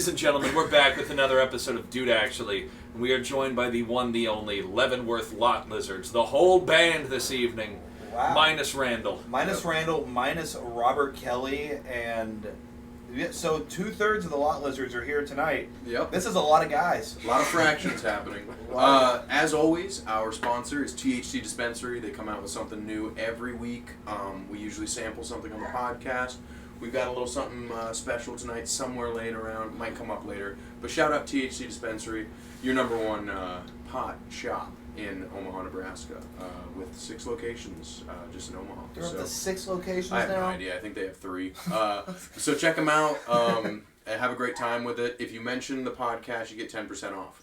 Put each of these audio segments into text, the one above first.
Ladies and gentlemen, we're back with another episode of Dude Actually. And we are joined by the one, the only, Leavenworth Lot Lizards. The whole band this evening. Wow. Minus Randall. Minus Randall, minus Robert Kelly, and so 2/3 of the Lot Lizards are here tonight. Yep. This is a lot of guys. A lot of fractions happening. As always, our sponsor is THC Dispensary. They come out with something new every week. We usually sample something on the podcast. We've got a little something special tonight somewhere laying around. Might come up later. But shout out THC Dispensary, your number one pot shop in Omaha, Nebraska, with 6 locations just in Omaha. They're up to 6 locations now? I have no idea. I think they have 3. So check them out. And have a great time with it. If you mention the podcast, you get 10% off.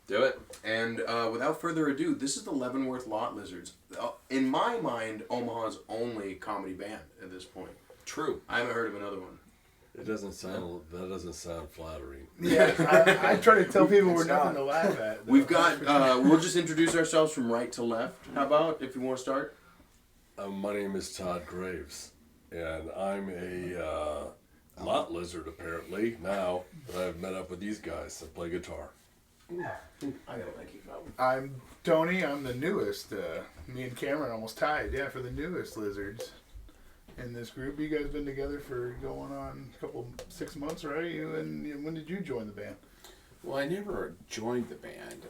Do it. And without further ado, this is the Leavenworth Lot Lizards. In my mind, Omaha's only comedy band at this point. True. I haven't heard of another one. That doesn't sound flattering. Yeah, I try to tell people we're nothing to laugh at. We've got, we'll just introduce ourselves from right to left. How about, if you want to start? My name is Todd Graves, and I'm a lot lizard, apparently, now that I've met up with these guys that play guitar. I gotta let you know. I'm Tony. I'm the newest. Me and Cameron almost tied, for the newest Lizards in this group. You guys been together for going on 6 months, right? When did you join the band? Well, I never joined the band.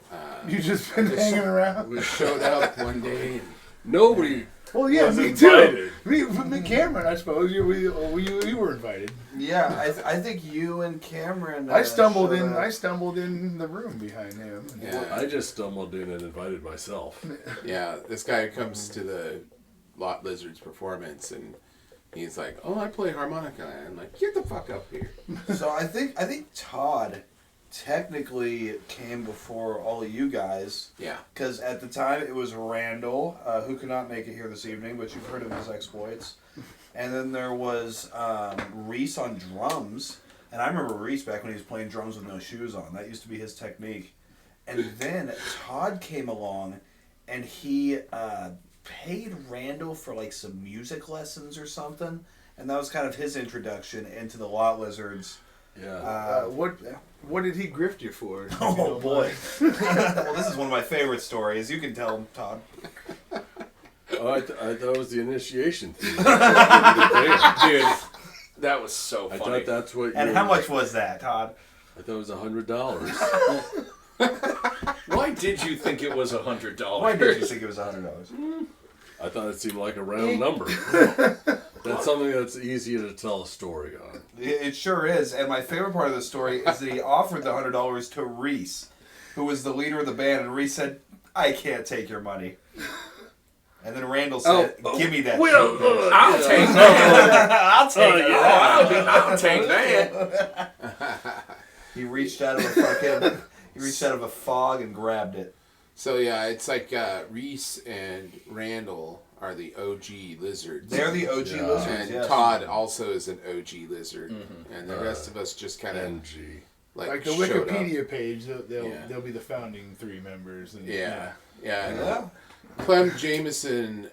You just been hanging around? We showed up one day. And, Nobody. Well, yeah, was me invited. too. Me, Cameron, I suppose you were invited. Yeah, I think you and Cameron. I stumbled in the room behind him. Yeah. I just stumbled in and invited myself. Yeah, this guy comes to the Lot Lizards performance and he's like, "Oh, I play harmonica." And I'm like, "Get the fuck up here." So I think Todd technically came before all of you guys. Yeah. Because at the time it was Randall, who could not make it here this evening, but you've heard of his exploits. And then there was Reese on drums. And I remember Reese back when he was playing drums with no shoes on. That used to be his technique. And then Todd came along and he paid Randall for like some music lessons or something. And that was kind of his introduction into the Lot Lizards. Yeah. What did he grift you for? Oh boy! Well, this is one of my favorite stories. You can tell him, Todd. I thought it was the initiation fee. Dude, that was so I funny. thought that's what. And how much was that, Todd? I thought it was $100. Why did you think it was $100? Why did you think it was $100? I thought it seemed like a round number. That's something that's easier to tell a story on. It sure is. And my favorite part of the story is that he offered the $100 to Reese, who was the leader of the band, and Reese said, "I can't take your money." And then Randall said, "Give me that." I'll take that. I'll take it. I'll take that. He reached out of a fog and grabbed it. So yeah, it's like Reese and Randall are the OG lizards. They're the OG lizards, and yes. Todd also is an OG lizard, and the rest of us just kind of NG. like the showed Wikipedia up. page, they'll be the founding 3 members. And, Yeah. Yeah. Clem Jameson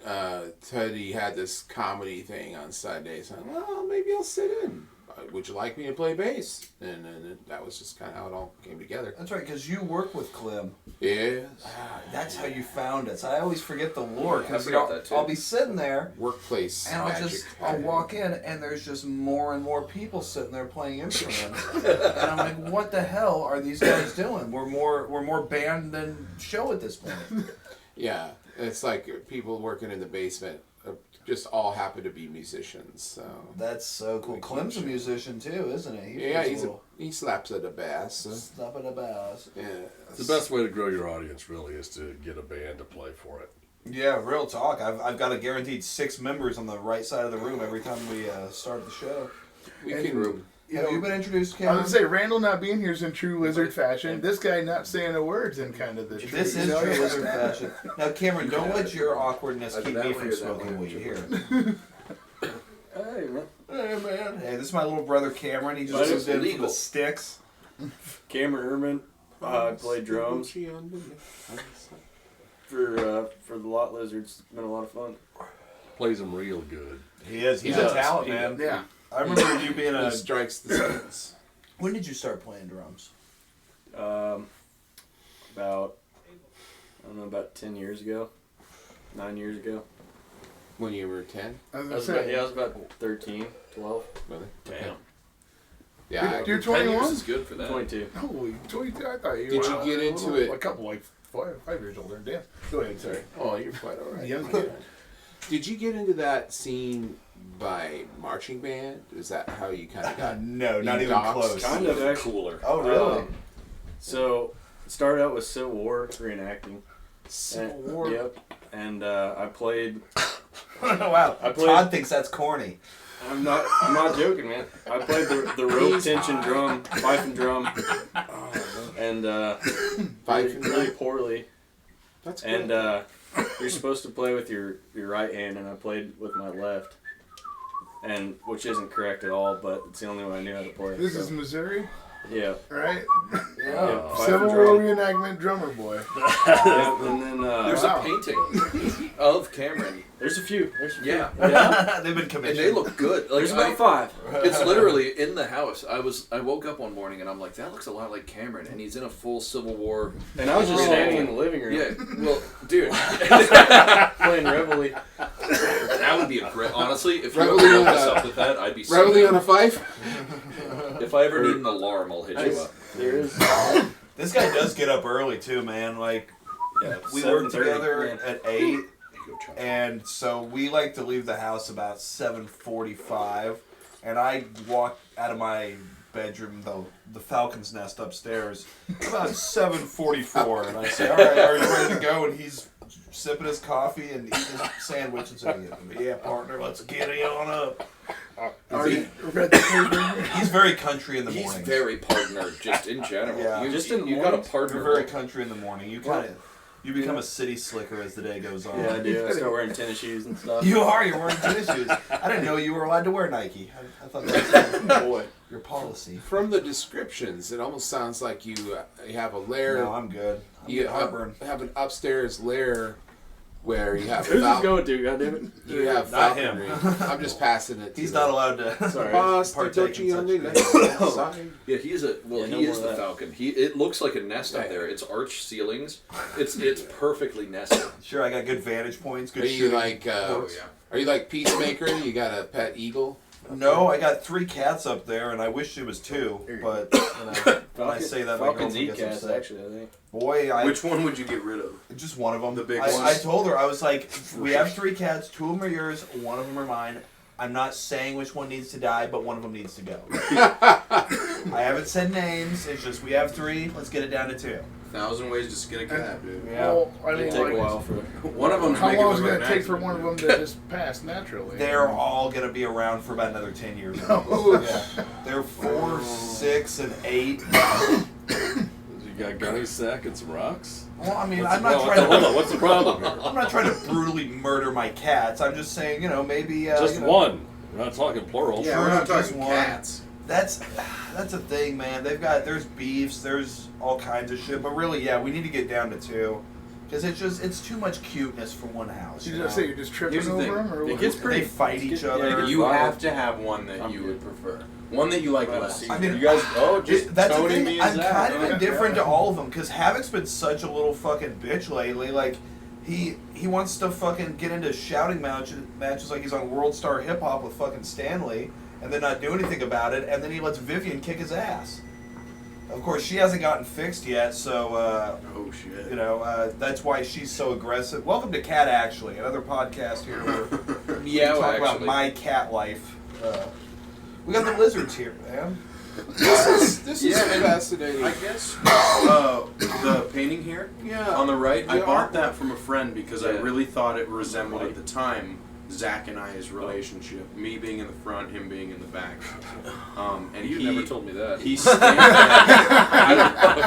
said he had this comedy thing on Sunday, so well, maybe I'll sit in. Would you like me to play bass? And that was just kind of how it all came together. That's right, because you work with Clem. Yes. That's how you found us. I always forget the lore, because I forgot that too. I'll be sitting there, Workplace and magic. I'll walk in, and there's just more and more people sitting there playing instruments. And I'm like, what the hell are these guys doing? We're more band than show at this point. Yeah, it's like people working in the basement just all happen to be musicians. So That's so cool. Clem's a musician too, isn't he? he slaps at a bass. So. Slap at a bass. Yeah, The best way to grow your audience really is to get a band to play for it. Yeah, real talk. I've got a guaranteed 6 members on the right side of the room every time we start the show. we And- can. Have you been introduced, I Cameron? was gonna say Randall not being here is in true lizard fashion. This guy not saying a word's in kind of the. This is true lizard fashion. Now, Cameron, don't let your awkwardness keep me from smoking weed. Here. Hey, man. Hey, man. Hey, this is my little brother Cameron. He just Mine is moved in from legal. the sticks. Cameron Erman. I play drums for the Lot Lizards. It's been a lot of fun. Plays them real good. He is. He's He a does. talent, He man. Yeah. I remember you being He a... strikes the sense. When did you start playing drums? About 10 years ago, 9 years ago. When you were 10? I was I gonna was say, I was about 13, 12, Really? Damn. Yeah. You're 10 years 21? is good for that. 22. Holy, 22! I thought you Did were you get into it? a couple, like 5 years older. Damn. Go ahead, sorry. Oh, you're quite all right. Yeah. Did you get into that scene by marching band? Is that how you kind of got? No, not even doxed? close. Kind of, actually. Cooler. Oh, really? So, it started out with Civil War reenacting. Civil And- War. Yep. And I played. Wow. I played- Todd thinks that's corny. I'm not joking, man. I played the rope He's tension high. drum, fife and drum, and Fife and really drum? poorly. That's good. And you're supposed to play with your right hand, and I played with my left, and which isn't correct at all, but it's the only way I knew how to play. This so, is Missouri, yeah. right? Yeah, fife Civil and War drum. reenactment drummer boy. Yeah, and then There's Wow. a painting of Cameron. there's a few. Yeah. They've been And commissioned. they look good. Like, There's about 5. it's literally in the house. I woke up one morning and I'm like, that looks a lot like Cameron, and he's in a full Civil War. And I was just standing in the living room Yeah, well, dude, playing Reveille. that would be a great. Honestly, if you Reveille ever on hook us a- up with that, I'd be. so Reveille down. on a fife? If I ever need an alarm, I'll hit you up. There is. This guy does get up early too, man. Like Yeah, we work 7:30, together yeah. at 8, and so we like to leave the house about 7:45. And I walk out of my bedroom, the Falcon's Nest upstairs, about 7:44, and I say, "All right, are you ready to go?" And he's sipping his coffee and eating his sandwich and saying, "Yeah, partner, let's get it on up." Already read the paper. He's very country in the He's morning. very partner, just in general. Yeah. You in the got a mornings? partner. You're very country in the morning. You kind of you become a city slicker as the day goes on. Yeah, I do. I start wearing tennis shoes and stuff. You are. You're wearing tennis shoes. I didn't know you were allowed to wear Nike. I thought that was Boy. your policy. From the descriptions, it almost sounds like you have a lair. No, I'm good. I'm You good heartburn. have an upstairs lair where you have Who's this going to, goddammit? you have Not him. falconry. I'm just passing it. He's to not allowed to. Sorry. partake in such things. Yeah, he is a well. Yeah, no he more is of the that. Falcon. It looks like a nest up there. It's arched ceilings. It's perfectly nested. Sure, I got good vantage points. Good Are you shooting. like? Are you like Peacemaker? You got a pet eagle? No, I got 3 cats up there, and I wish it was 2. But when I say that, my Falcons girlfriend eat gets cats, upset. actually, I think. Boy, Which one would you get rid of? just one of them. The big I ones? told her, I was like, we have 3 cats. 2 of them are yours. 1 of them are mine. I'm not saying which one needs to die, but one of them needs to go. I haven't said names. It's just we have 3. Let's get it down to 2. 1,000 ways to skin a cat, dude. Well, I mean, It'd take a like, while for. One of them's how making long is it it going to take for one of them to just pass naturally? They're all gonna be around for about another 10 years. Oh. Yeah. They're 4, 6, and 8. You got gunny sack and some rocks? Well, I mean, What's I'm the not problem? trying Hold on, to. what's the problem here? I'm not trying to brutally murder my cats. I'm just saying, maybe. Just you know, one. We're not talking plural. Yeah, Sure, we're not just talking one. cats. That's a thing, man. There's beefs, there's all kinds of shit, but really, yeah, we need to get down to 2, because it's too much cuteness for one house. You You just know? say you're just tripping Here's the over thing. them, or It what? gets They fight each other. You Wow. have to have one that I'm you good. would prefer. One that you like less. I mean, You guys, just that's the toting thing. me I'm as kind of that. indifferent to all of them because Havoc's been such a little fucking bitch lately. Like, he wants to fucking get into shouting matches like he's on World Star Hip Hop with fucking Stanley, and then not do anything about it, and then he lets Vivian kick his ass. Of course, she hasn't gotten fixed yet, so Oh shit. that's why she's so aggressive. Welcome to Cat Actually, another podcast here where we Yeah, talk about actually. my cat life. We got the lizards here, man. This is Yeah, and fascinating. I guess the painting here Yeah. on the right, I The bought artwork. that from a friend because I Yeah. really thought it resembled at the time Zach and I's relationship. Me being in the front, him being in the back. And You he never told me that. he stamped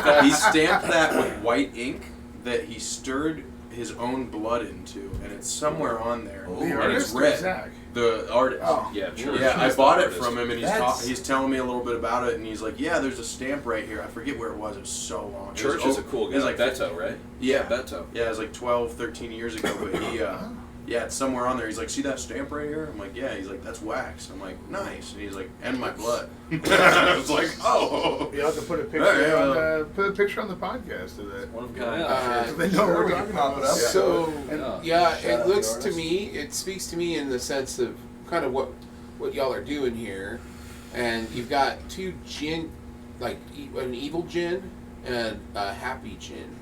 that, he stamped that with white ink that he stirred his own blood into, and it's somewhere on there. The and artist it's or red. Zach? The artist. Oh. Yeah, sure. Yeah, I He's bought the it artist. from him, and That's- he's telling me a little bit about it, and he's like, "Yeah, there's a stamp right here. I forget where it was. It was so long. It Church was, is a cool guy. It was like Beto, right? Yeah, Beto. Yeah, it was like 12, 13 years ago, but he, yeah, it's somewhere on there. He's like, see that stamp right here? I'm like, yeah. He's like, that's wax. I'm like, nice. And he's like, and my blood. I was like, oh. You have to put a picture on the podcast of that. One of a kind. So they know what we're we can talking pop about. it up. So Yeah. it looks to me, it speaks to me in the sense of kind of what y'all are doing here, and you've got two gin, like an evil gin and a happy gin,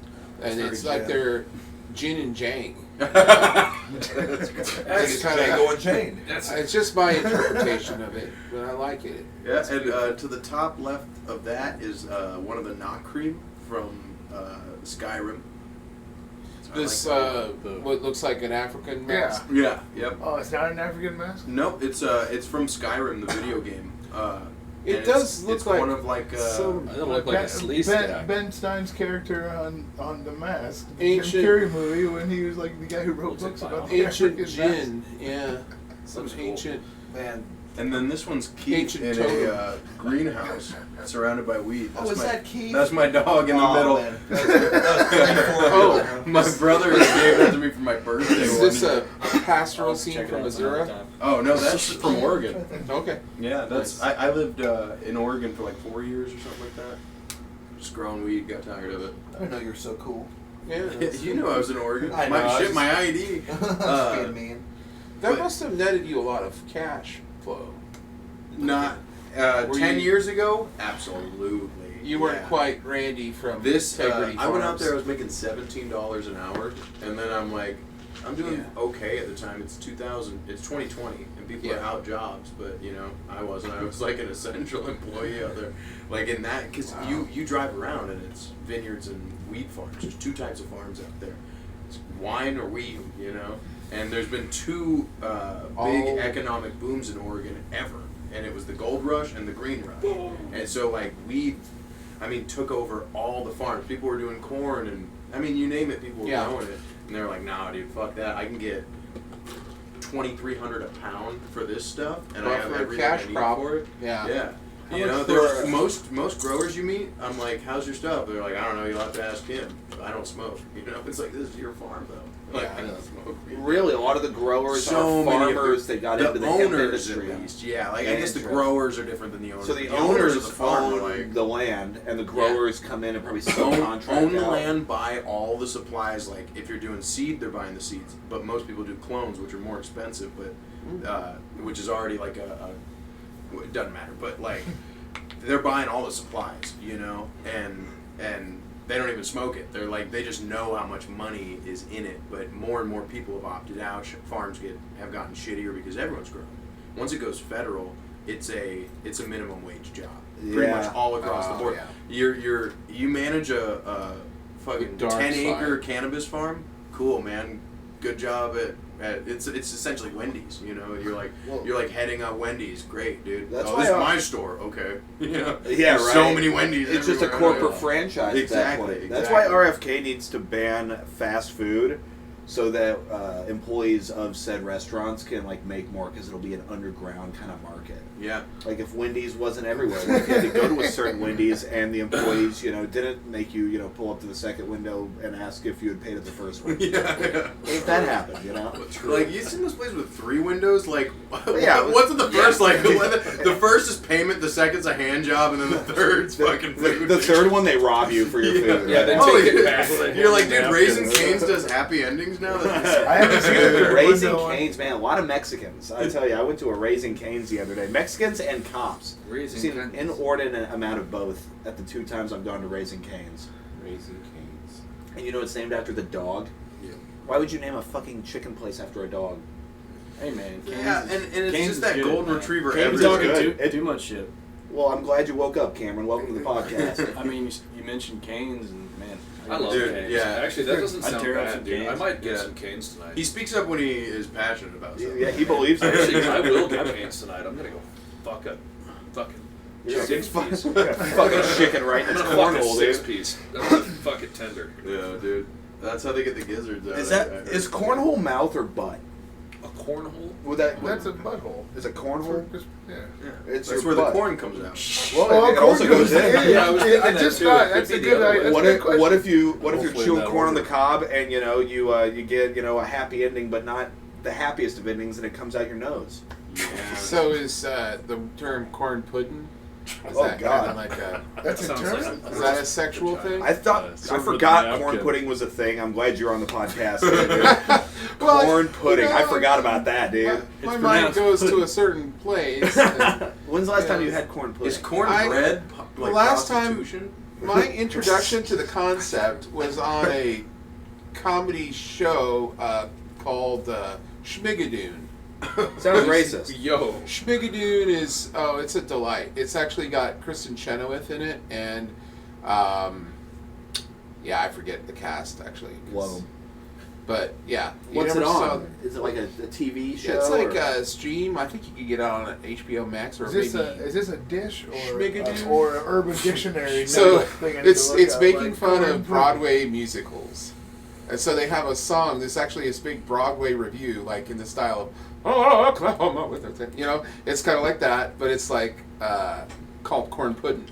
and it's like they're gin and jang. That's kinda- Django Unchained. It's just my interpretation of it, but I like it. Yeah, and to the top left of that is one of the knot cream from Skyrim. So This I like that. what looks like an African mask. Yeah, yep. Oh, it's not an African mask? Nope, it's from Skyrim, the video game. It and does look it's like one of like some I don't look like a sleaze stack. Ben Stein's character on The Mask, the Ancient- Jim Carrey movie, when he was like the guy who wrote Looks like books about the ancient African mask. gin. Yeah, some Looks cool. ancient. Man, And then this one's Keith Ancient in totem. a greenhouse surrounded by weed. oh, is that Keith? That's my dog in the Oh, middle. man. That was Oh, My brother gave that to me for my birthday. Is one this year. a pastoral I'll scene check it from out some other Missouri? time. Oh no, that's from Oregon. Okay. Yeah, that's Nice. I lived in Oregon for like 4 years or something like that. Just growing weed, got tired of it. I didn't know you were so cool. Yeah. You knew I was in Oregon. I know, I was Shit, just- my ID. Just being mean. That But- must have netted you a lot of cash flow. Not Were 10 you- years ago. Absolutely. You weren't yeah. quite Randy from This. Integrity I went out Farms. there. I was making $17 an hour, and then I'm like, I'm doing Yeah. okay at the time. It's 2000. It's 2020, and people are Yeah. out jobs. But you know, I wasn't. I was like an essential employee out there, like in that because you drive around and it's vineyards and weed farms. There's two types of farms out there. It's wine or weed, you know. And there's been two big All- economic booms in Oregon ever, and it was the gold rush and the green rush. And so like weed, I mean, took over all the farms. People were doing corn and I mean, you name it, people were Yeah. growing it. And they were like, nah, dude, fuck that. I can get $2,300 a pound for this stuff, and I But have for a everything cash I need crop, for it. yeah. Yeah. How You much know, for there's a- most growers you meet. I'm like, how's your stuff? They're like, I don't know. You'll have to ask him. I don't smoke. You know, it's like this is your farm though. Like Yeah, I don't smoke. Really, a lot of the growers So are many of farmers. They got the into the hemp owners industry. at least. Yeah, like I guess the Interesting. growers are different than the owners. So the owners owners of the farm own are like the land, and the growers come in and probably subcontract own the out. land, buy all the supplies. Like if you're doing seed, they're buying the seeds. But most people do clones, which are more expensive, but which is already like it doesn't matter. But like they're buying all the supplies, you know, and they don't even smoke it. They're like they just know how much money is in it. But more and more people have opted out. Farms have gotten shittier because everyone's growing. Once it goes federal, it's a minimum wage job. Pretty much Yeah. all across the board. yeah. You manage a fucking Dark 10-acre side. cannabis farm. Cool, man. Good job at it's essentially Wendy's. You know, you're like heading up Wendy's. Great, dude. That's oh, why this is I- my store. Okay. You know, Yeah, there's right. so many Wendy's. It's just a everywhere. corporate franchise at that Exactly, point. That's why exactly. RFK needs to ban fast food, so that employees of said restaurants can like make more, because it'll be an underground kind of market. Yeah. Like if Wendy's wasn't everywhere, like if you had to go to a certain Wendy's and the employees, didn't make you, pull up to the second window and ask if you had paid at the first one. Yeah. What if that happened, Like you seen this place with 3 windows? Like, Yeah, what's in the first? Like, the first is payment, the second's a hand job, and then the third's fucking food. The third one, they rob you for your food. Yeah, they Oh, take it yeah. back. You're like, dude, Raising Cane's does happy endings now? I haven't seen it. Raising Cane's, man, a lot of Mexicans. I tell you, I went to a Raising Cane's the other day. Mexicans and cops. Raising Seen Cane's. an inordinate amount of both at the 2 times I've gone to Raising Cane's. Raising Cane's. And you know it's named after the dog? Yeah. Why would you name a fucking chicken place after a dog? Hey man, Cane's Yeah, is- and it's Cane's just is that good, golden man. retriever Cane's everywhere. talking Good. too much shit. Well, I'm glad you woke up, Cameron. Welcome to the podcast. I mean, you mentioned Cane's, and man, I love Dude, Cane's. yeah. Actually, that doesn't I'd sound tear up bad, some dude. I Cane's. might get Yeah. some Cane's tonight. He speaks up when he is passionate about something. Yeah, he believes it. Actually, I will get Cane's tonight. I'm gonna go fuck a fucking Yeah. 6-piece. Fucking chicken right in I'm its gonna fuck a cornhole, dude. 6-piece. I'm gonna fuck it tender. Yeah, dude. That's how they get the gizzards out. Is cornhole mouth or butt? A cornhole? Would that? That's a butthole. Is a cornhole? Yeah. It's That's your where butt. the corn comes out. Well, it also goes in. Yeah, I was thinking I that just too. thought It that's could a be the good other idea. way. That's What a good if question. you're Hopefully chewing that corn on the order. cob and you get a happy ending but not the happiest of endings, and it comes out your nose. Yeah. So is the term corn pudding? Is Oh, that God. kind of like a? That's Sounds internal. like Is that a sexual thing? I thought I serve with forgot napkin. corn pudding was a thing. I'm glad you're on the podcast. Dude. Well, Corn pudding. you know, I forgot about that, dude. My It's mind pronounced goes to pudding. a certain place. and When's the last time Yeah. you had corn pudding? Is cornbread the like last time- prostitution? my introduction to the concept was on a comedy show called Schmigadoon. Sounds racist. Yo. Schmigadoon is it's a delight. It's actually got Kristen Chenoweth in it, and I forget the cast actually. Love 'em. But yeah, you What's it never saw- on? Is it like a TV show? It's like or- a stream. I think you could get it on HBO Max or Is maybe. this a dish Schmigadoon? or an Urban Dictionary? So thing I need to it's look up, making like fun corn of pudding. Broadway musicals, and so they have a song. There's actually a big Broadway review, like in the style of "Oh, Oklahoma," with it. You know, it's kind of like that, but it's like called corn pudding,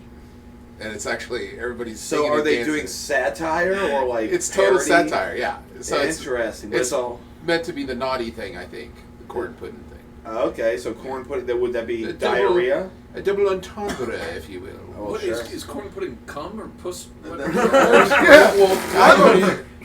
and it's actually everybody's. So singing are and they dancing. doing satire or like It's total parody? satire, yeah. So it's Interesting. But it's it's all. meant to be the naughty thing, I think, the corn pudding thing. Okay, so corn pudding. Would that be The double- diarrhea? A double entendre, if you will. Oh, What sure. is corn pudding cum or puss? What?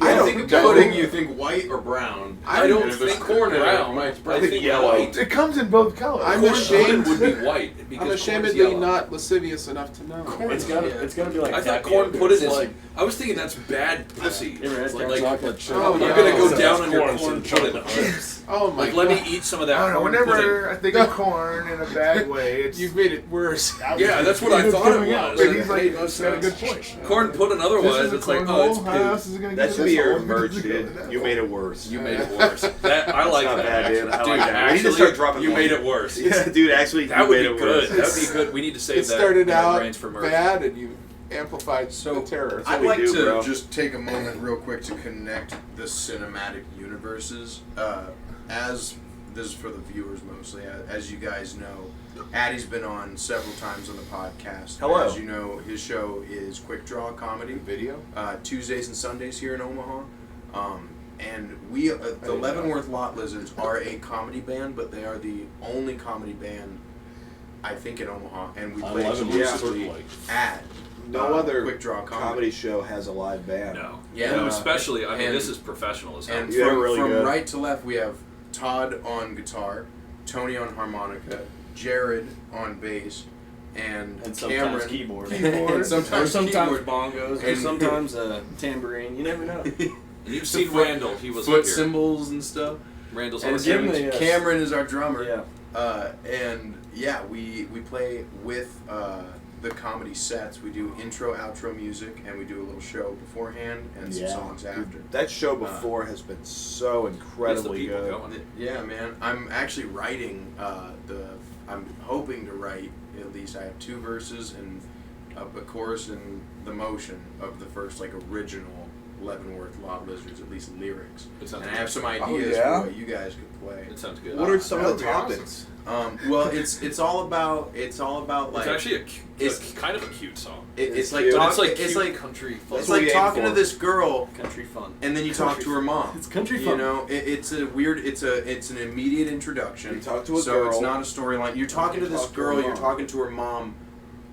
I don't think know. pudding. You think white or brown? I don't And if it's think corn brown. brown. I think think yellow. white. It comes in both colors. I'm Corn ashamed- pudding would be white because I'm corn is ashamedly yellow. not lascivious enough to know. It's gotta be like I thought tapioca. corn pudding It's is like I was thinking that's bad pussy. You ever had Like, chocolate chip? Oh, you're no. gonna go So down that's on your corn corn instead of pudding. chocolate chips. Oh my Like, god. let me eat some of that I don't know. corn pudding. Whenever I think of corn in a bad way, it's You've made it worse. Yeah, that's what I thought it coming out. was. But he's like, Hey, he's got a good point. Corn pudding This otherwise, is a it's like, cornhole. oh, it's How else poop. is it gonna That get should be this your hole? merch, It's dude. gonna- You made it worse. You made it worse. That I like not that. bad, dude. I Dude, like that. We need to actually, start dropping you more. made it worse. Yeah, dude. Actually, That you would made be it good. worse. That would be good. We need to save It started that in our out brains for merch. bad, and you amplified So, the terror. what I'd we like do, to bro. just take a moment real quick to connect the cinematic universes. As this is for the viewers mostly, as you guys know, Addie's been on several times on the podcast. Hello. As you know, his show is Quik Draw Comedy. Video. Tuesdays and Sundays here in Omaha. And we, the Leavenworth Lot Lizards, are a comedy band, but they are the only comedy band, I think, in Omaha. And we On play Leavenworth, exclusively certainly. at No other Quik Draw comedy show has a live band. No. Yeah. And especially, I mean, And- this is professional as hell. And Yeah, from, really from good. right to left, we have Todd on guitar, Tony on harmonica, Jared on bass, and and sometimes Cameron keyboard. Keyboard. and Or sometimes sometimes keyboard. bongos, or And- sometimes a tambourine. You never know. And you've seen foot- Randall. He was foot up here. cymbals and stuff. Randall's And always give him here. the- Cameron is our drummer. Yeah. And yeah, we play with the comedy sets. We do intro, outro music, and we do a little show beforehand and some songs after. That show before has been so Gets the incredibly people good. going. Yeah, man. I'm actually writing I'm hoping to write at least. I have 2 verses and a chorus and the motion of the first original Leavenworth Lot Lizards, at least lyrics. It sounds And I good. have some ideas yeah? for what you guys could play. It sounds good. What are some That of would the be awesome. topics? Well, it's all about like It's actually it's- kind of a cute song. it's like cute. talk, It's like it's cute like country. it's what like we aim talking for. to this girl Country fun. and then you talk to her mom. It's country You fun. know, it's a weird. It's an immediate introduction. You talk to a so it's girl. not a storyline. You're talking you to this talk to her girl. You're mom. talking to her mom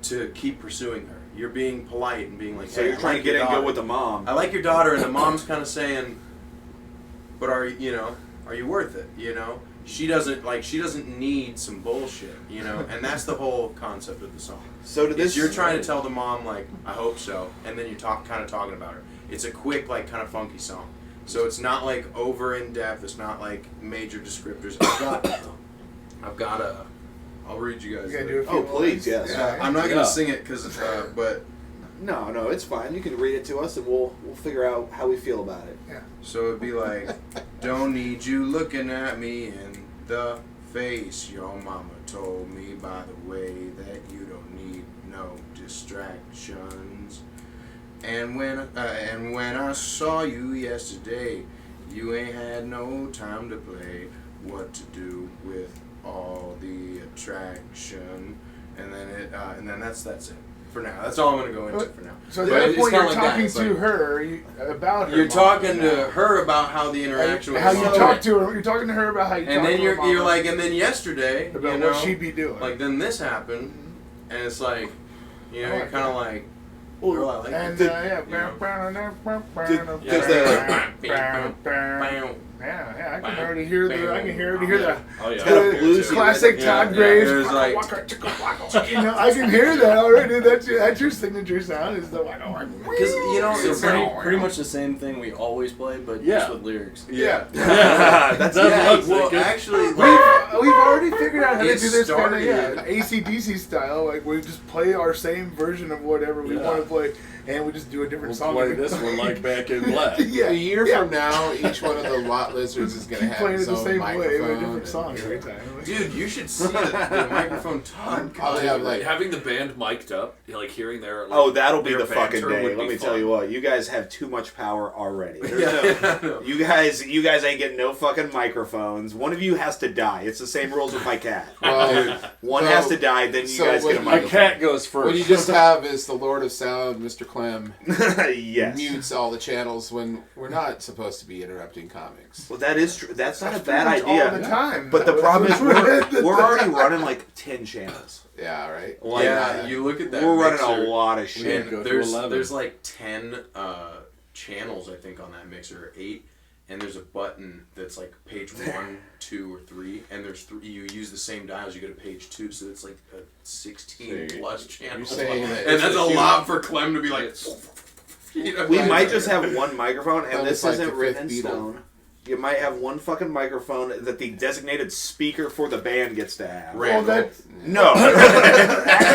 to keep pursuing her. You're being polite and being like, So hey, you're I trying like to get your in good daughter. with the mom. I like your daughter, and the mom's kind of saying, but are you worth it? You know, she doesn't need some bullshit. You know, and that's the whole concept of the song. So to this, You're trying to tell the mom I hope so, and then you're kind of talking about her. It's a quick kind of funky song, so it's not over in depth. It's not major descriptors. I've got a. I'll read you guys. You gotta the- do a few Oh, please, lines. yes. Yeah. I'm not gonna Yeah. sing it because, but No, it's fine. You can read it to us, and we'll figure out how we feel about it. so it'd be like, don't need you looking at me in the face. Your mama told me, by the way, that you don't need no distractions. And when I saw you yesterday, you ain't had no time to play. What to do with all the attraction? And then that's it for now. That's all I'm gonna go into for now. So at But that it's point, kinda you're like that. talking It's to like- her about her. You're mom talking now. to her about how the interaction was. How you going. talk to her. You're talking to her about how you talk And then to you're her mom like, and then yesterday, about you know, what she'd be doing. like then this happened, and it's like, you know, I you're like kind of like, well, I like and it. yeah, You know. Yeah, I can already hear the. I can already hear the. Oh yeah. Kind of bluesy, Classic yeah, Todd yeah. Graves. There's like- You know, I can hear that already. That's your signature sound. Is the Because you know, It's pretty much the same thing we always play, but Yeah. just with lyrics. yeah. That's That's Yeah, what I'm well, thinking. actually, We've like, already figured out how to It do this kind of started- AC/DC style. Like we just play our same version of whatever we Yeah. want to play, and we just do a different We'll song. play this one like Back in Black. Yeah, A year yeah. from now, each one of the Lot Lizards is going to Keep have playing it his the own same way with a microphone. different song every time. dude, you should see the microphone Todd. Probably have like Having the band mic'd up, like hearing their like, Oh, that'll be their the fucking banter day. would Let be me tell fun. you what. You guys have too much power already. There's Yeah. no- you guys ain't getting no fucking microphones. One of you has to die. It's the same rules with my cat. well, One So- has to die, then you so guys get a what- My microphone. cat goes first. what you just have is the Lord of Sound, Mr. Clem, Yes. mutes all the channels when we're not supposed to be interrupting comics. Well, that is true. That's not a Pretty bad much idea. all the time. But the though. problem is That's what we're already running like 10 channels. Yeah, right. Like, Yeah, you look at that. we're running mixer, a lot of shit. and Go to there's 11. like 10 channels I think on that mixer, 8, and there's a button that's like page 1, 2, or 3, and there's 3. You use the same dials, you go to page 2, so it's like a 16 plus channels. You're saying that and it's that's a huge- lot for Clem to be like. You know, We like- might just have one microphone, and That this was like isn't the written in fifth Beatle. stone. You might have one fucking microphone that the designated speaker for the band gets to have. Well, Randall. that's No,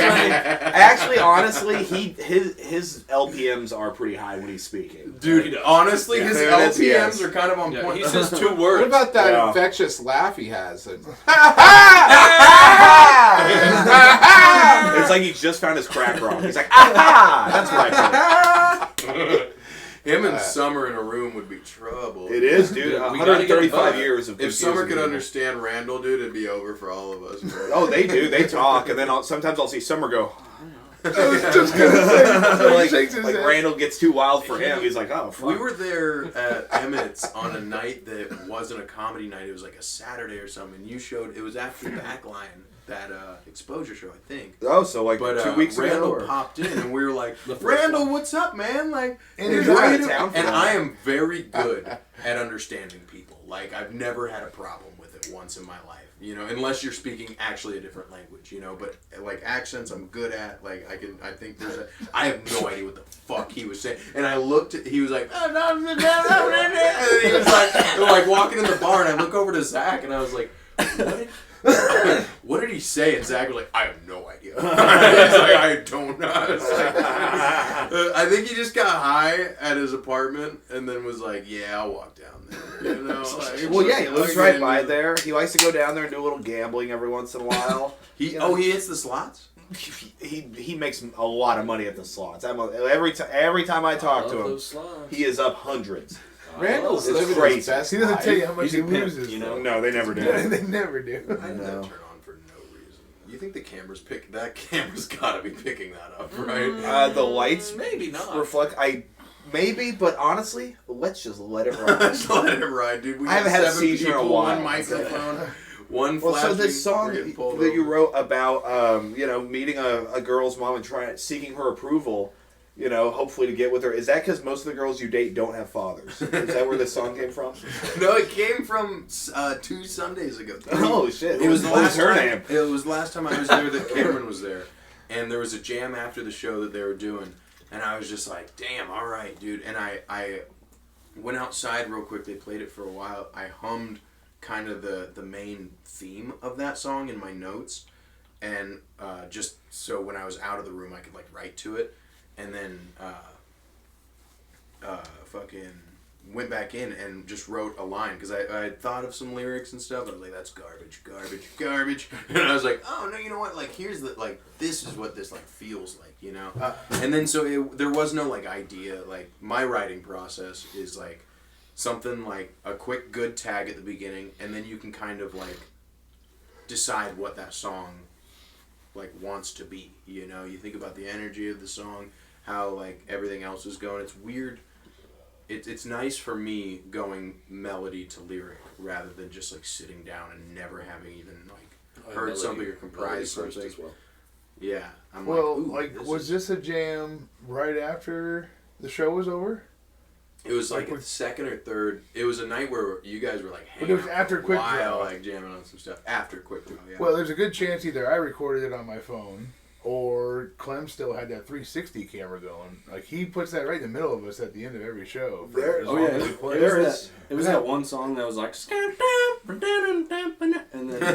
actually, honestly, his LPMs are pretty high when he's speaking. Dude, honestly, his Yeah, that's- LPMs yes. are kind of on Yeah, point. he says 2 words. What about that Yeah. infectious laugh he has? It's like he just found his crack rock. He's like, ah, that's what I think. Him and Summer in a room would be trouble. It is, dude. We gotta get 135 him years of If Summer could confusing understand Randall, dude, it'd be over for all of us. Bro. Oh, they do. They talk, and then sometimes I'll see Summer go. I was just gonna say. like He shakes his head. Randall gets too wild for him. He's like, oh, fuck. We were there at Emmett's on a night that wasn't a comedy night. It was like a Saturday or something. And you showed, it was after Backline, that exposure show, I think. Oh, so like But 2 weeks Randall ago. Or? popped in, and we were like, The first Randall, one. what's up, man? Like, And you're he's out of ready to-" town for and that. I am very good at understanding people. Like, I've never had a problem with it once in my life. You know, unless you're speaking actually a different language, you know, but like accents I'm good at, like I have no idea what the fuck he was saying. And I looked at, he was like, and he was like walking in the bar, and I look over to Zach, and I was like, what did he say? And Zach was like, I have no idea. He's like, I don't know. I was like, I think he just got high at his apartment and then was like, yeah, I'll walk down there. You know, like, Well, yeah, he lives like, right by there. He likes to go down there and do a little gambling every once in a while. He hits the slots? He makes a lot of money at the slots. Every time I talk to him, he is up hundreds. Randall's It's living crazy. his best He doesn't life. tell you how much he He's a pimp, loses. you know? No, they never do. They never do. I did that turn on for no reason. You think the camera's camera's gotta be picking that up, right? The lights Maybe not. reflect. Maybe, but honestly, let's just let it ride. Just let it ride, dude. We I haven't got had a 7 seizure in a people, while. one microphone, one Well, flashing. so this song we're getting pulled that you over. wrote about, meeting a girl's mom and seeking her approval, hopefully to get with her. Is that because most of the girls you date don't have fathers? Is that where this song came from? No, it came from 2 Sundays ago. Oh shit! It was the What last her time. name? It was the last time I was there that Cameron was there, and there was a jam after the show that they were doing, and I was just like, "Damn, all right, dude." And I went outside real quick. They played it for a while. I hummed kind of the main theme of that song in my notes, and just so when I was out of the room, I could like write to it, and then fucking went back in and just wrote a line because I had thought of some lyrics and stuff. I was like, that's garbage, and I was like, oh no, you know what? Like here's this is what this like feels like, you know. And then so there was no like idea. Like my writing process is like something like a quick good tag at the beginning, and then you can kind of like decide what that song like wants to be. You know, you think about the energy of the song. how like everything else is going. It's weird. It's nice for me going melody to lyric rather than just like sitting down and never having even like heard something or comprised something. As well. Yeah. I'm Well, like, ooh, was this a jam right after the show was over? It was like like the second or third. It was a night where you guys were like But hanging it was out after for a Quik while, Draw. like jamming on some stuff. After Quik Draw, yeah. Well, there's a good chance either I recorded it on my phone or Clem still had that 360 camera going. Like, he puts that right in the middle of us at the end of every show. There- as Oh long yeah, as we it play. was that one song that was like, and then Yeah.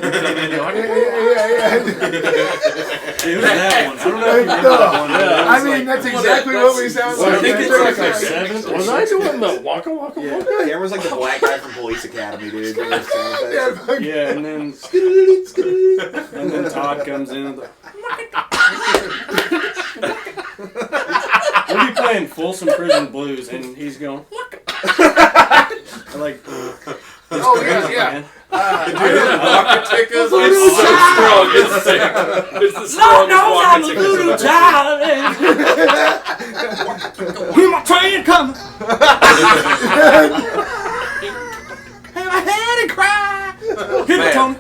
it was that one. I don't know if you remember that one. But it I was mean, like, that's exactly what we sound well, like. I think it's That's like our right. seventh. or Was I sixth. doing the waka waka Yeah. waka? Cameron's like the black guy from Police Academy, dude. Doing those sound effects. Yeah, and then Todd comes in and the, we'll be playing Folsom Prison Blues and he's going like Oh, yeah. It's so strong. It's sick. It's the strongest walking ticket of the child. Hear my train coming. Have I had a cry? Hit it, Tony.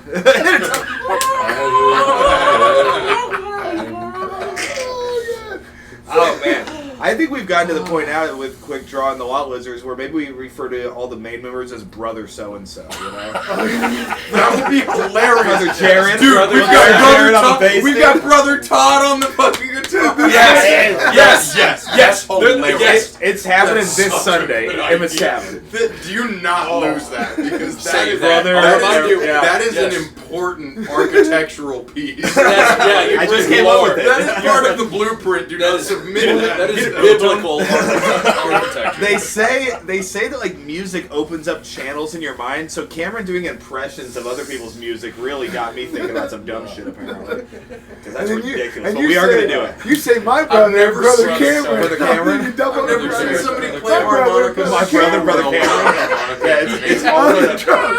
Oh man, I think we've gotten to the point now with Quik Draw and the Lot Lizards where maybe we refer to all the main members as brother so and so. You know, That would be hilarious. brother Jared, Dude, brother we've got Jared brother on the Todd. bass. We've dude. got brother Todd on the fucking guitar. Yes. Hilarious. It's happening That's this such a Sunday good in Miscavige. Do not lose that because that Say is, brother. that is Yes. an important architectural piece. Yeah, you I just bring came up lore. with it. That is part of the blueprint. Do not submit that. That is Get it done. biblical architecture. They say that like music opens up channels in your mind. So Cameron doing impressions of other people's music really got me thinking about some dumb shit apparently. Because that's ridiculous. But we are gonna do it. You say my brother, never brother seen Cameron. Brother Cameron? You double I've never brother. seen somebody My play harmonica. My brother Cameron. Yeah, it's all On the the drums.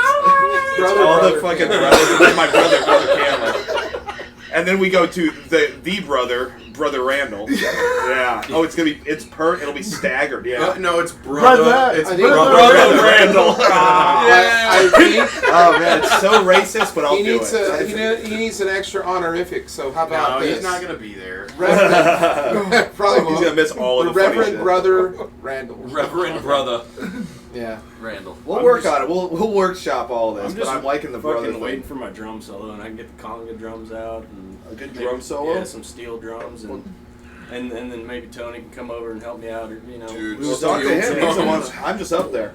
all the fucking brothers. And then my brother Cameron. And then we go to the brother Randall. Yeah. Oh, it'll be staggered. Yeah. No, it's brother. Brother. It's I think brother. Brother Randall. Yeah. Oh man, it's so racist, but I'll He do needs it. he needs an extra honorific. So how about No, this? he's not gonna be there. Reverend, probably He's gonna miss all the of the funny Reverend shit. Brother Randall. Reverend brother Yeah. Randall. We'll work on it. We'll workshop all this. I'm just but I'm liking the brother fucking thing. waiting for my drum solo and I can get the conga drums out and A good maybe- drum solo? Yeah, some steel drums and then maybe Tony can come over and help me out or Dude, We'll talk to him. He's the one. I'm just up there.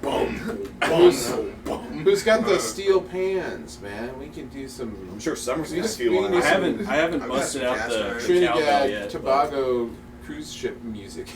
Who's got the steel pans, man? We can do some I'm sure Summer's We gonna just- feel we one. need I haven't I've busted got out some the cast cowbell Trinidad yet. Tobago cruise ship music.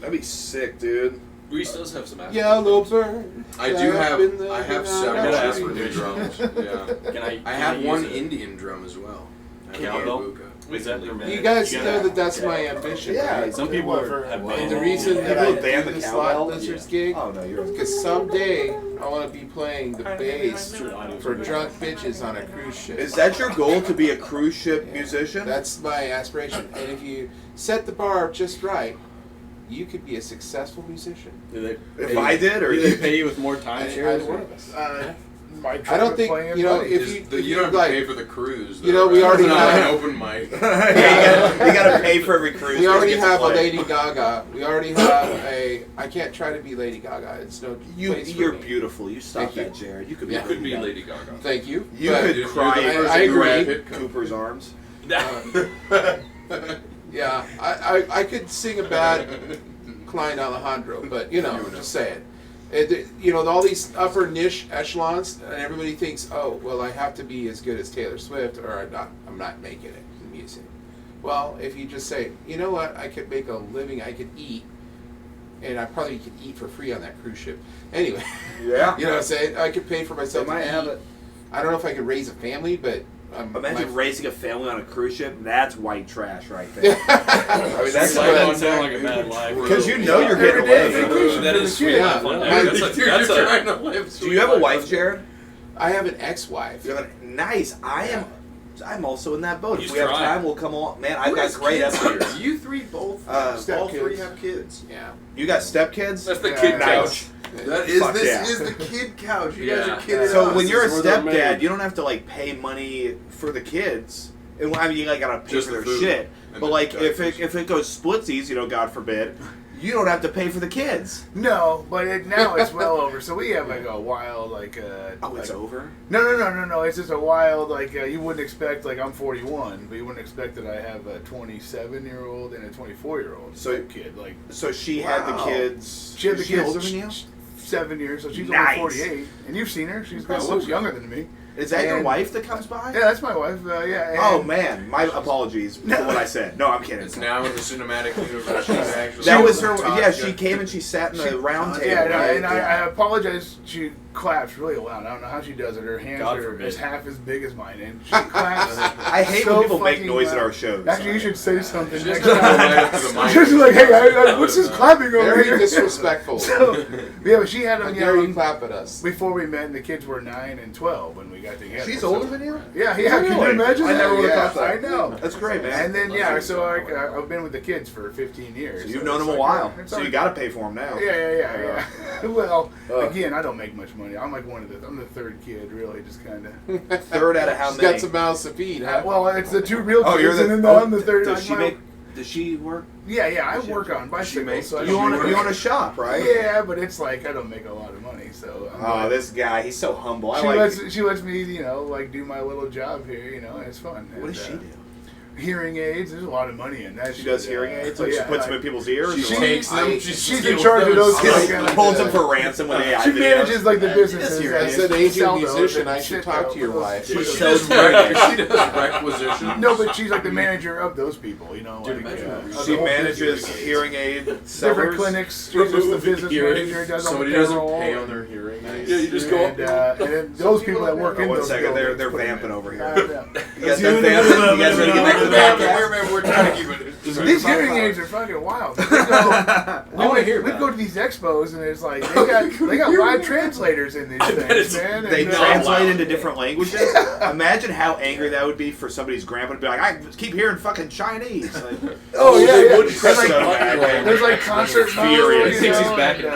That'd be sick, dude. Reese does have some Yellow bird. I do have. in the I have night. several I gotta ask different for new drums. Yeah. But can I I have one use it? Indian drum as well. I have a Cowbell? buka. Is that permitted? You guys gotta- know that that's my ambition. Yeah, right? Some people have And banned the it. reason People that I ban do the this cowbell? Lot Lizards gig, Oh no, you're. because someday I want to be playing the bass for drunk bitches on a cruise ship. Is that your goal to be a cruise ship musician? That's my aspiration. And if you set the bar just right, you could be a successful musician. Do they If I did, or do they you? pay you with more time shares? Either one of us. My I don't trumpet think, playing you know, buddy. if You you don't have to like, pay for the cruise. you know, we already It's not have- an open mic. Yeah, you gotta pay for every cruise. we just already get to have a play. Lady Gaga. We already have a. I can't try to be Lady Gaga. It's no place for You're me. beautiful. You stop Thank you. that, Jared. You could be. Yeah. Could be Lady Gaga. Thank you. You But- could You're cry the in first I to grab agree. it. Cooper's arms. Yeah, I could sing a bad Klein Alejandro, but you know, just say it. You know, all these upper niche echelons, and everybody thinks, oh, well, I have to be as good as Taylor Swift, or I'm not making it in music. Well, if you just say, you know what, I could make a living, I could eat, and I probably could eat for free on that cruise ship. Anyway, Yeah. you know what I'm saying? I could pay for myself They might to have eat. it. I don't know if I could raise a family, but Imagine raising a family on a cruise ship. That's white trash right there. I mean, that's That what don't sound like a bad life. Because you know you're getting away from it. That is sweet. Yeah. Fun. Yeah. That's You're a trying to live. Do you have a wife, Jared? I have an ex-wife. You have a nice. I am I'm also in that boat. He's If we have trying. time, we'll come along. Man, I've Who got has great kids episodes. here? You three both. Step all three kids. have kids. Yeah. You got stepkids? That's the Yeah, kid nice. couch. That is Fuck this yeah. is the kid couch. You guys Yeah. are kidding So us. when you're a This is where they're stepdad, made. you don't have to like pay money for the kids. And, I mean, you like gotta pay Just for the their food shit. and But the like if diapers. it goes splitsies, you know, God forbid, you don't have to pay for the kids. No, but now it's well over. So we have like a wild like. Oh, it's like, over. No. It's just a wild like you wouldn't expect. Like I'm 41, but you wouldn't expect that I have a 27-year-old and a 24-year-old So- kid. Like So she had the Wow. kids. she had the is she kids older than you? 7 years, so she's Nice. only 48, and you've seen her. She's Impressive. looks younger than me. Is that your And- wife that comes by? Yeah, that's my wife. Yeah. Oh and- man, my apologies for what I said. No, I'm kidding. It's now in the cinematic universe. She's actually That was her. Todd Yeah, she Gunn. came and she sat in the round table. Yeah, no, right? and I apologize. She claps really loud. I don't know how she does it. Her hands God are forbid. is half as big as mine, and she claps. I hate so when people make fucking noise at loud. our shows. Actually, you should say something She next doesn't go right time. up to the mic. Just like, hey, what's this clapping over Very here? disrespectful. So, yeah, but she had How them dare you young. clap at us? Before we met, and the kids were 9 and 12 when we got together. She's So- older than you. Yeah. Can you Really? imagine? I that? never would've Yeah, thought that. I know. That's great, man. And then so I've been with the kids for 15 years. So you've so known it's them a like, while, it's so you like- got to pay for them now. Yeah. Well, Ugh. again, I don't make much money. I'm like I'm the third kid, really, just kind of. Third out of how She's many? got some mouths to feed, huh? Well, it's the 2 real kids, Oh, you're the. and then oh, I'm the third. Does like, she make? Does she work? Yeah, I does she work have- on does she bicycles. make- So I does You don't own work. you own a shop, right? Yeah, but it's like I don't make a lot of money, so. I'm Oh, like- this guy, he's so humble. I She like. she lets me, like do my little job here, and it's fun. What And, does she do? Hearing aids. There's a lot of money in that. She shit, does hearing aids. but Like she yeah, puts them in people's ears. She or what? takes them. she's in charge of those Kills- kids. holds them for ransom when they. She manages like the businesses. Yes, you're that As an aging sell those musician, and I should shit, talk though, to your for those- wife. for She those- sells She does requisition. No, but she's like the manager of those people, Dude, like, imagine of She the whole manages business. hearing aid different sellers. clinics. She's just the business Hearing. manager. Does all Somebody the doesn't payroll. pay on their hearing aids. Yeah, you just go up. And then those people that work Oh, in one those second, they're buildings put them vamping in. over here. Yeah. You guys done vamping? You guys ready to get back to the podcast? We're trying to keep it. These hearing aids are fucking wild. I wanna hear We about go it. to these expos and it's like they got live translators in these things, man. They and, translate into different languages. Imagine how angry that would be for somebody's grandpa to be like, I keep hearing fucking Chinese. Like, Oh yeah, They yeah. wouldn't There's press the like, button. there's like concert Furious. modes, He thinks you he's know, back and, in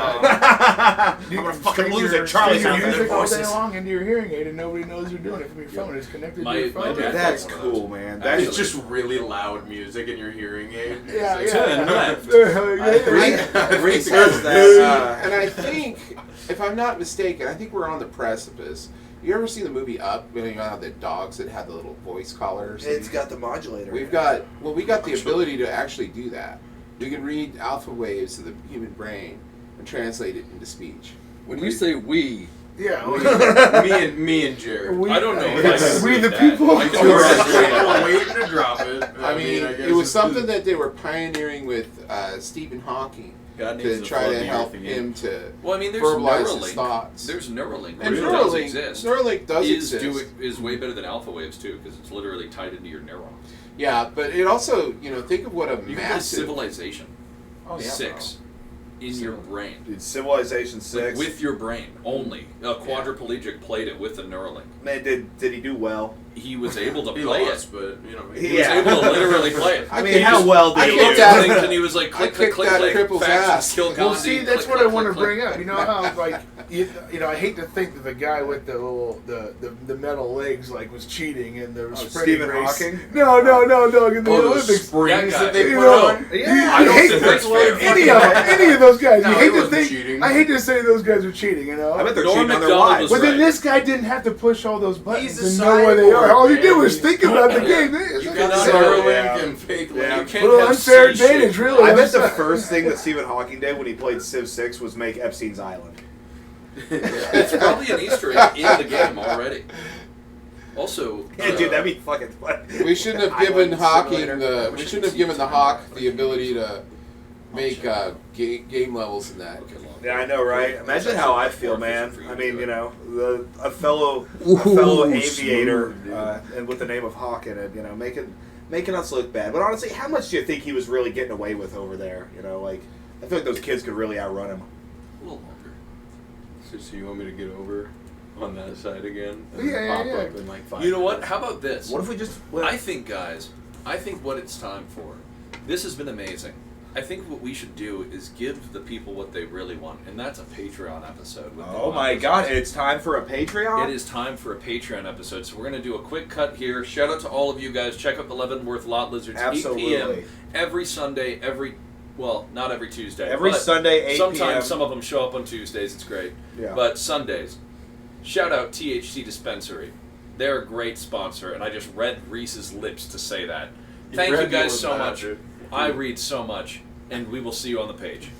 you I'm gonna can fucking stream lose your- it. Charlie's stream out your there. music all day Voices. long into your hearing aid, and nobody knows you're doing it from your phone. It's connected My- to your my phone. dad- That's cool, man. That It's is just really loud music in your hearing aid. Yeah, It's yeah. Turn left. Reese does that. And I think, if I'm not mistaken, I think we're on the precipice. You ever see the movie Up? You know, the dogs that have the little voice collars. It's got the modulator. We got the ability to actually do that. We can read alpha waves of the human brain and translate it into speech. When you say we, Yeah. me and Jared. We- I don't know if It's I can we read the that. people. I can We're read waiting to drop it. I mean, I guess it was it's- something that they were pioneering with Stephen Hawking God needs to to try flood to the help earth again. him to Well, I mean, there's verbalize his Neuralink. thoughts. There's Neuralink, And which does Neuralink, exist. Neuralink does is exist. is way better than alpha waves too, because it's literally tied into your neurons. Yeah, but it also, think of what a You can play massive. Civilization Oh, yeah, 6 in your brain. Dude, Civilization 6. Like, with your brain only. A quadriplegic played it with the Neuralink. Man, did he do well? He was able to He play lost, it. but He Yeah. was able to literally play it. I mean, He how just- well I did he kicked do? that- things and he was like, click, click, kicked click, that click, cripple's factions, ass. kill Gandhi. Well, see, that's click, what click, I want to click, bring click. up. You know how like I hate to think that the guy with the little the metal legs was cheating in the sprinting Stephen race. Hawking? No, in the Olympics. springs That that they You put know, on. Yeah, I don't hate think to- that's fair. any of those guys. No, you he hate to wasn't think. cheating. I hate to say those guys are cheating. I bet they're Norm cheating on their Macdonald wives. was But then right. this guy didn't have to push all those buttons He's a to know where they are. cyborg, All you did man. was think about the game. You It's got like Neuralink Yeah. and fake Yeah. legs. You a little can't unfair have C advantage, shit. really. I bet the That's- first thing that Stephen Hawking did when he played Civ 6 was make Epstein's Island. It's probably an Easter egg in the game already. Also, Yeah, dude, that'd be fucking fun. We shouldn't have given Island Hawking simulator. we shouldn't have given the Hawk the ability to make game levels in that. Okay, long. Yeah, I know, right? Imagine how I feel, man. For you I to mean, do it. a fellow aviator, and with the name of Hawk in it, making us look bad. But honestly, how much do you think he was really getting away with over there? I feel like those kids could really outrun him. A little longer. So you want me to get over? on that side again. And Yeah, pop yeah. up in like 5 You know what? minutes. How about this? What if we just? I think, guys, what it's time for. This has been amazing. I think what we should do is give the people what they really want, and that's a Patreon episode. With the Oh my Lot God! Lizards. It's time for a Patreon. It is time for a Patreon episode, so we're going to do a quick cut here. Shout out to all of you guys. Check out the Leavenworth Lot Lizards, 8 Absolutely. p.m. every Sunday, not every Tuesday. Every but Sunday, 8 Sometimes p.m. some of them show up on Tuesdays. It's great. Yeah. But Sundays. Shout out THC Dispensary. They're a great sponsor, and I just read Reese's lips to say that. Thank you read guys yours so now, much. dude. I read so much, and we will see you on the page.